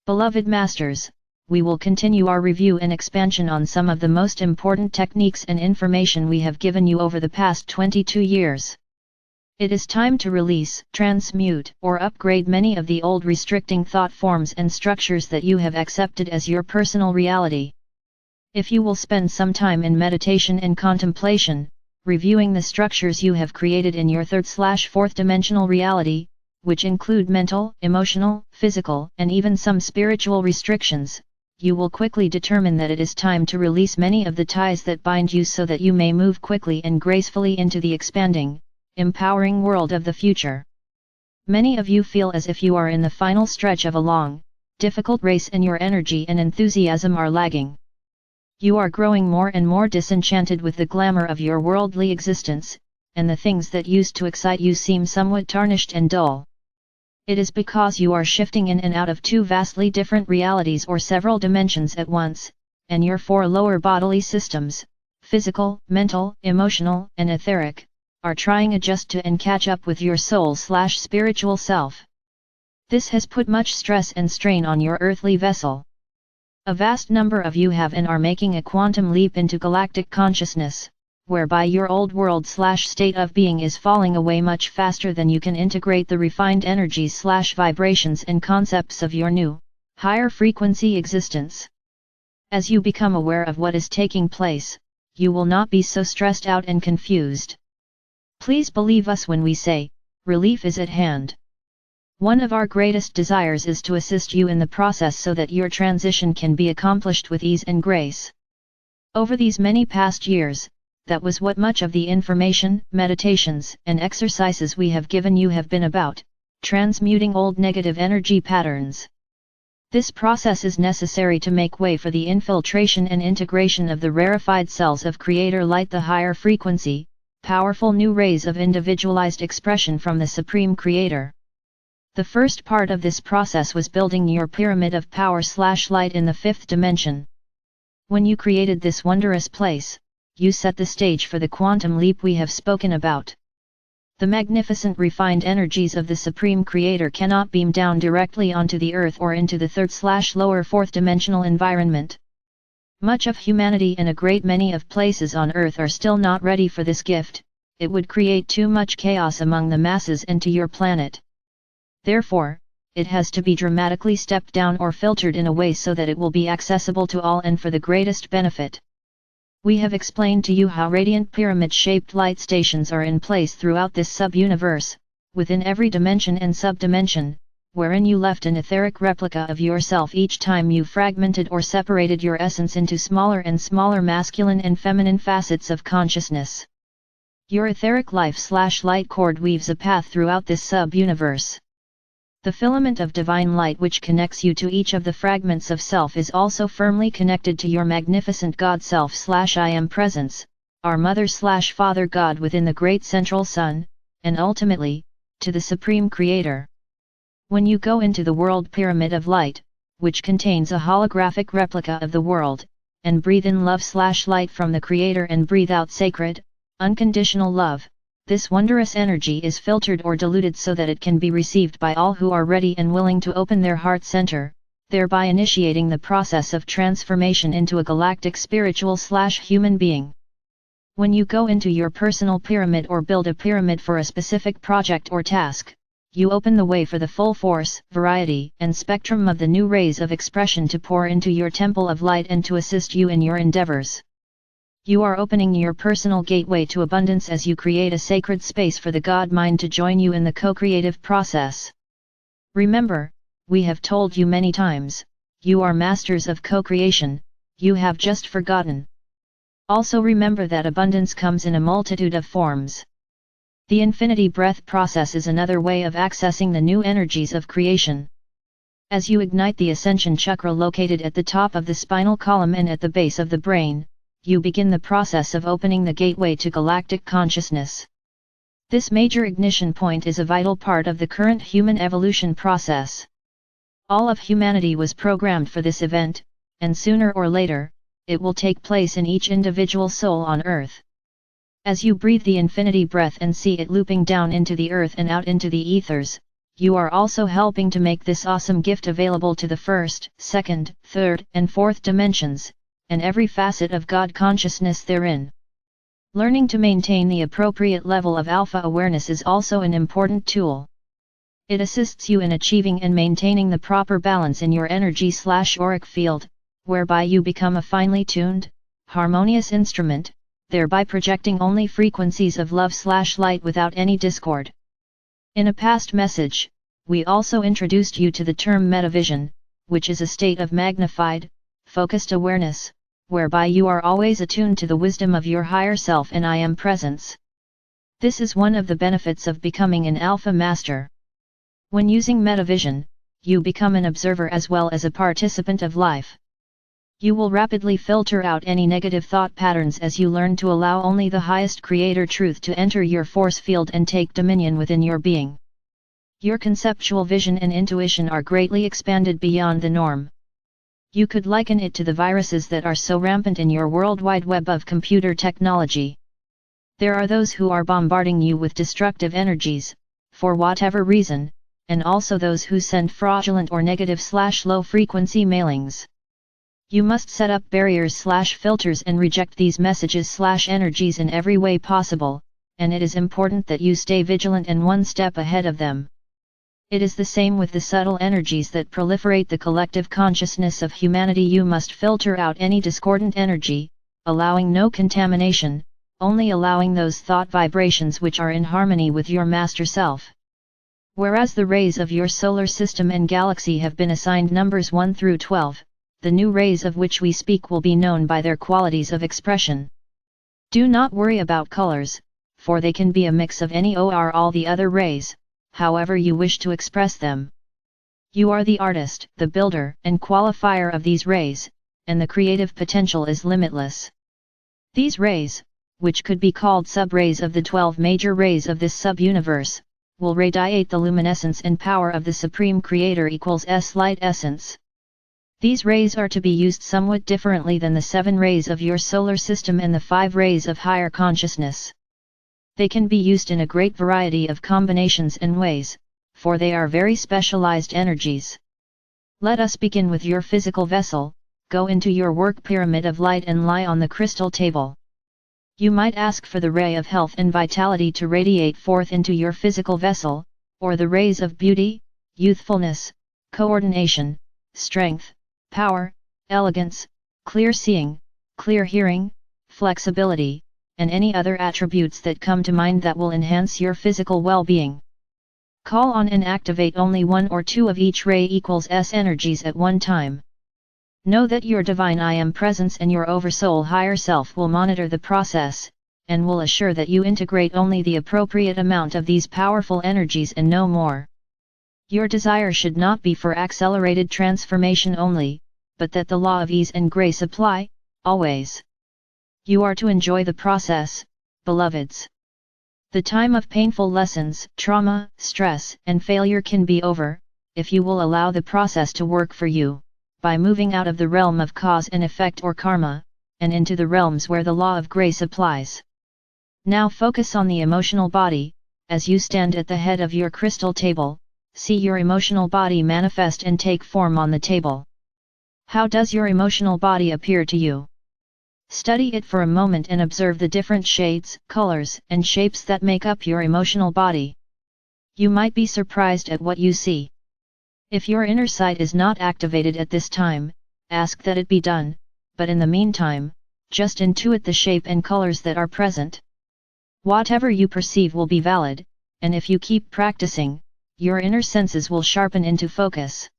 Beloved Masters, we will continue our review and expansion on some of the most important techniques and information we have given you over the past 22 years. It is time to release, transmute, or upgrade many of the old restricting thought forms and structures that you have accepted as your personal reality. If you will spend some time in meditation and contemplation, reviewing the structures you have created in your third/fourth dimensional reality, which include mental, emotional, physical, and even some spiritual restrictions, you will quickly determine that it is time to release many of the ties that bind you so that you may move quickly and gracefully into the expanding, empowering world of the future. Many of you feel as if you are in the final stretch of a long, difficult race and your energy and enthusiasm are lagging. You are growing more and more disenchanted with the glamour of your worldly existence, and the things that used to excite you seem somewhat tarnished and dull. It is because you are shifting in and out of two vastly different realities or several dimensions at once, and your four lower bodily systems, physical, mental, emotional, and etheric, are trying adjust to and catch up with your soul/spiritual self. This has put much stress and strain on your earthly vessel. A vast number of you have and are making a quantum leap into galactic consciousness, whereby your old world/state of being is falling away much faster than you can integrate the refined energies/vibrations and concepts of your new, higher frequency existence. As you become aware of what is taking place, you will not be so stressed out and confused. Please believe us when we say, relief is at hand. One of our greatest desires is to assist you in the process so that your transition can be accomplished with ease and grace. Over these many past years, that was what much of the information, meditations, and exercises we have given you have been about, transmuting old negative energy patterns. This process is necessary to make way for the infiltration and integration of the rarefied cells of Creator Light, the higher frequency, powerful new rays of individualized expression from the Supreme Creator. The first part of this process was building your pyramid of power/light in the fifth dimension. When you created this wondrous place, you set the stage for the quantum leap we have spoken about. The magnificent refined energies of the Supreme Creator cannot beam down directly onto the earth or into the third/lower fourth dimensional environment. Much of humanity and a great many of places on earth are still not ready for this gift. It would create too much chaos among the masses and to your planet. Therefore, it has to be dramatically stepped down or filtered in a way so that it will be accessible to all and for the greatest benefit. We have explained to you how radiant pyramid-shaped light stations are in place throughout this sub-universe, within every dimension and sub-dimension, wherein you left an etheric replica of yourself each time you fragmented or separated your essence into smaller and smaller masculine and feminine facets of consciousness. Your etheric life/light cord weaves a path throughout this sub-universe. The filament of divine light which connects you to each of the fragments of self is also firmly connected to your magnificent God Self/I Am Presence, our Mother/Father God within the Great Central Sun, and ultimately, to the Supreme Creator. When you go into the World Pyramid of Light, which contains a holographic replica of the world, and breathe in love/light from the Creator and breathe out sacred, unconditional love, this wondrous energy is filtered or diluted so that it can be received by all who are ready and willing to open their heart center, thereby initiating the process of transformation into a galactic spiritual/human being. When you go into your personal pyramid or build a pyramid for a specific project or task, you open the way for the full force, variety, and spectrum of the new rays of expression to pour into your temple of light and to assist you in your endeavors. You are opening your personal gateway to abundance as you create a sacred space for the God Mind to join you in the co-creative process. Remember, we have told you many times, you are masters of co-creation, you have just forgotten. Also remember that abundance comes in a multitude of forms. The infinity breath process is another way of accessing the new energies of creation. As you ignite the ascension chakra located at the top of the spinal column and at the base of the brain, you begin the process of opening the gateway to galactic consciousness. This major ignition point is a vital part of the current human evolution process. All of humanity was programmed for this event, and sooner or later, it will take place in each individual soul on Earth. As you breathe the infinity breath and see it looping down into the earth and out into the ethers, you are also helping to make this awesome gift available to the first, second, third, and fourth dimensions, and every facet of God consciousness therein. Learning to maintain the appropriate level of alpha awareness is also an important tool. It assists you in achieving and maintaining the proper balance in your energy/auric field, whereby you become a finely tuned, harmonious instrument, thereby projecting only frequencies of love/light without any discord. In a past message, we also introduced you to the term metavision, which is a state of magnified, focused awareness, whereby you are always attuned to the wisdom of your higher self and I am presence. This is one of the benefits of becoming an alpha master. When using metavision, you become an observer as well as a participant of life. You will rapidly filter out any negative thought patterns as you learn to allow only the highest creator truth to enter your force field and take dominion within your being. Your conceptual vision and intuition are greatly expanded beyond the norm. You could liken it to the viruses that are so rampant in your worldwide web of computer technology. There are those who are bombarding you with destructive energies, for whatever reason, and also those who send fraudulent or negative/low frequency mailings. You must set up barriers/filters and reject these messages/energies in every way possible, and it is important that you stay vigilant and one step ahead of them. It is the same with the subtle energies that proliferate the collective consciousness of humanity. You must filter out any discordant energy, allowing no contamination, only allowing those thought vibrations which are in harmony with your master self. Whereas the rays of your solar system and galaxy have been assigned numbers 1 through 12, the new rays of which we speak will be known by their qualities of expression. Do not worry about colors, for they can be a mix of any or all the other rays, however you wish to express them. You are the artist, the builder, and qualifier of these rays, and the creative potential is limitless. These rays, which could be called sub-rays of the 12 major rays of this sub-universe, will radiate the luminescence and power of the Supreme Creator equals S light essence. These rays are to be used somewhat differently than the 7 rays of your solar system and the 5 rays of higher consciousness. They can be used in a great variety of combinations and ways, for they are very specialized energies. Let us begin with your physical vessel. Go into your work pyramid of light and lie on the crystal table. You might ask for the ray of health and vitality to radiate forth into your physical vessel, or the rays of beauty, youthfulness, coordination, strength, power, elegance, clear seeing, clear hearing, flexibility, and any other attributes that come to mind that will enhance your physical well-being. Call on and activate only 1 or 2 of each ray equals S energies at one time. Know that your divine I am presence and your oversoul higher self will monitor the process, and will assure that you integrate only the appropriate amount of these powerful energies and no more. Your desire should not be for accelerated transformation only, but that the law of ease and grace apply, always. You are to enjoy the process, beloveds. The time of painful lessons, trauma, stress, and failure can be over, if you will allow the process to work for you, by moving out of the realm of cause and effect or karma, and into the realms where the law of grace applies. Now focus on the emotional body. As you stand at the head of your crystal table, see your emotional body manifest and take form on the table. How does your emotional body appear to you? Study it for a moment and observe the different shades, colors, and shapes that make up your emotional body. You might be surprised at what you see. If your inner sight is not activated at this time, ask that it be done, but in the meantime, just intuit the shape and colors that are present. Whatever you perceive will be valid, and if you keep practicing, your inner senses will sharpen into focus.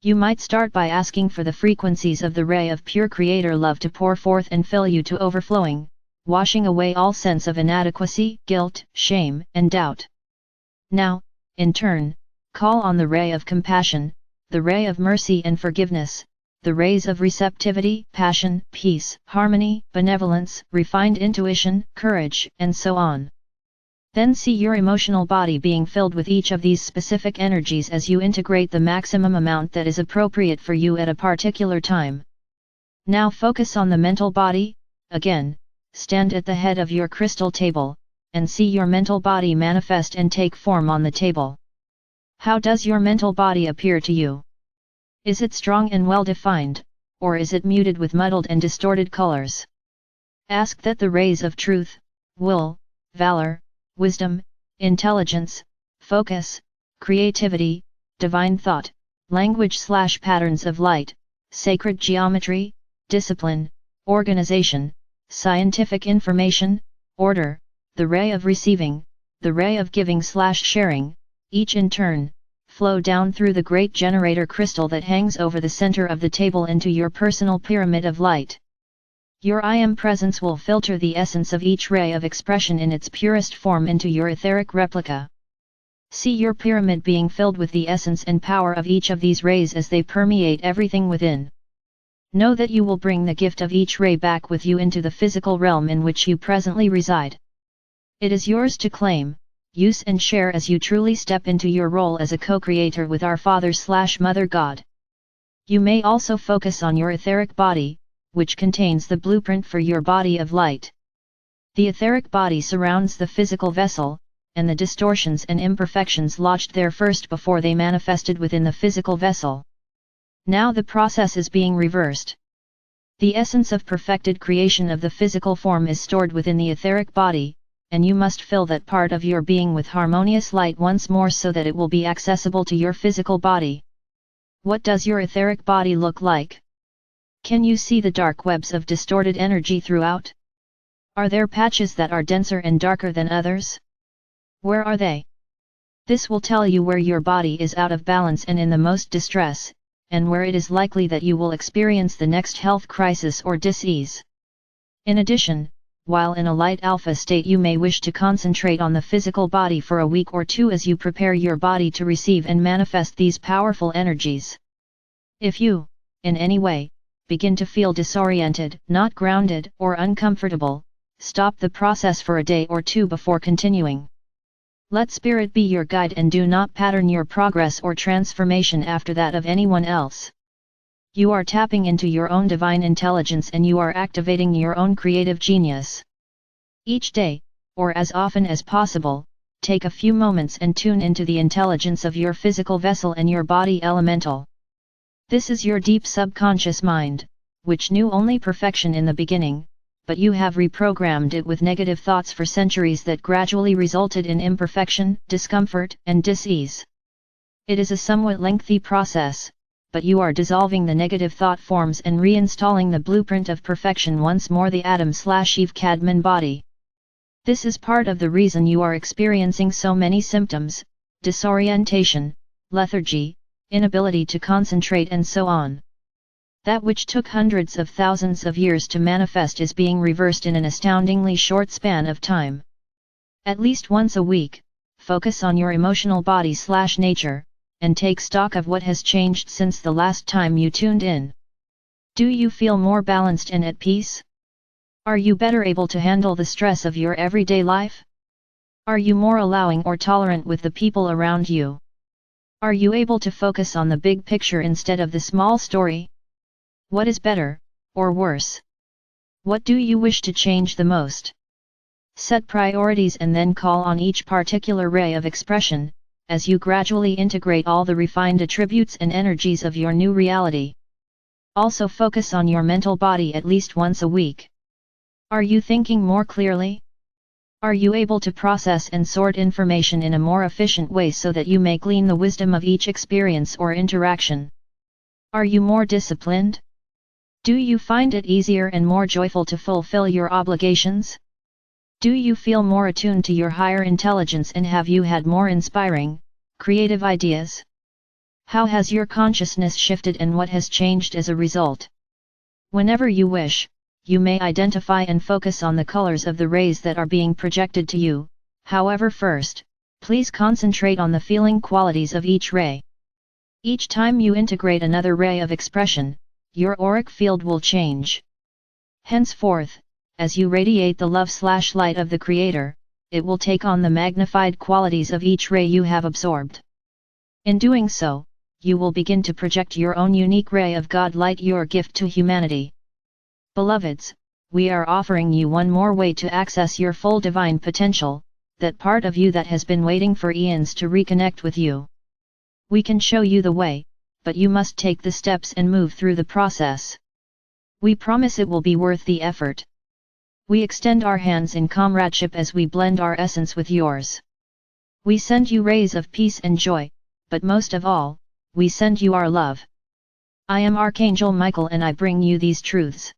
You might start by asking for the frequencies of the ray of pure creator love to pour forth and fill you to overflowing, washing away all sense of inadequacy, guilt, shame, and doubt. Now, in turn, call on the ray of compassion, the ray of mercy and forgiveness, the rays of receptivity, passion, peace, harmony, benevolence, refined intuition, courage, and so on. Then see your emotional body being filled with each of these specific energies as you integrate the maximum amount that is appropriate for you at a particular time. Now focus on the mental body. Again, stand at the head of your crystal table, and see your mental body manifest and take form on the table. How does your mental body appear to you? Is it strong and well-defined, or is it muted with muddled and distorted colors? Ask that the rays of truth, will, valor, wisdom, intelligence, focus, creativity, divine thought, language/patterns of light, sacred geometry, discipline, organization, scientific information, order, the ray of receiving, the ray of giving/sharing, each in turn, flow down through the great generator crystal that hangs over the center of the table into your personal pyramid of light. Your I Am presence will filter the essence of each ray of expression in its purest form into your etheric replica. See your pyramid being filled with the essence and power of each of these rays as they permeate everything within. Know that you will bring the gift of each ray back with you into the physical realm in which you presently reside. It is yours to claim, use and share as you truly step into your role as a co-creator with our Father/Mother God. You may also focus on your etheric body, which contains the blueprint for your body of light. The etheric body surrounds the physical vessel, and the distortions and imperfections lodged there first before they manifested within the physical vessel. Now the process is being reversed. The essence of perfected creation of the physical form is stored within the etheric body, and you must fill that part of your being with harmonious light once more so that it will be accessible to your physical body. What does your etheric body look like? Can you see the dark webs of distorted energy throughout? Are there patches that are denser and darker than others? Where are they? This will tell you where your body is out of balance and in the most distress, and where it is likely that you will experience the next health crisis or dis-ease. In addition, while in a light alpha state you may wish to concentrate on the physical body for a week or two as you prepare your body to receive and manifest these powerful energies. If you, in any way, begin to feel disoriented, not grounded, or uncomfortable, stop the process for a day or two before continuing. Let Spirit be your guide and do not pattern your progress or transformation after that of anyone else. You are tapping into your own divine intelligence and you are activating your own creative genius. Each day, or as often as possible, take a few moments and tune into the intelligence of your physical vessel and your body elemental. This is your deep subconscious mind, which knew only perfection in the beginning, but you have reprogrammed it with negative thoughts for centuries that gradually resulted in imperfection, discomfort, and dis-ease. It is a somewhat lengthy process, but you are dissolving the negative thought forms and reinstalling the blueprint of perfection once more, the Adam/Eve Cadman body. This is part of the reason you are experiencing so many symptoms, disorientation, lethargy, inability to concentrate and so on. That which took hundreds of thousands of years to manifest is being reversed in an astoundingly short span of time. At least once a week, focus on your emotional body/nature, and take stock of what has changed since the last time you tuned in. Do you feel more balanced and at peace? Are you better able to handle the stress of your everyday life? Are you more allowing or tolerant with the people around you? Are you able to focus on the big picture instead of the small story? What is better, or worse? What do you wish to change the most? Set priorities and then call on each particular ray of expression, as you gradually integrate all the refined attributes and energies of your new reality. Also focus on your mental body at least once a week. Are you thinking more clearly? Are you able to process and sort information in a more efficient way so that you may glean the wisdom of each experience or interaction? Are you more disciplined? Do you find it easier and more joyful to fulfill your obligations? Do you feel more attuned to your higher intelligence and have you had more inspiring, creative ideas? How has your consciousness shifted and what has changed as a result? Whenever you wish, you may identify and focus on the colors of the rays that are being projected to you. However, first, please concentrate on the feeling qualities of each ray. Each time you integrate another ray of expression, your auric field will change. Henceforth, as you radiate the love/light of the Creator, it will take on the magnified qualities of each ray you have absorbed. In doing so, you will begin to project your own unique ray of God light, your gift to humanity. Beloveds, we are offering you one more way to access your full divine potential, that part of you that has been waiting for eons to reconnect with you. We can show you the way, but you must take the steps and move through the process. We promise it will be worth the effort. We extend our hands in comradeship as we blend our essence with yours. We send you rays of peace and joy, but most of all, we send you our love. I am Archangel Michael and I bring you these truths.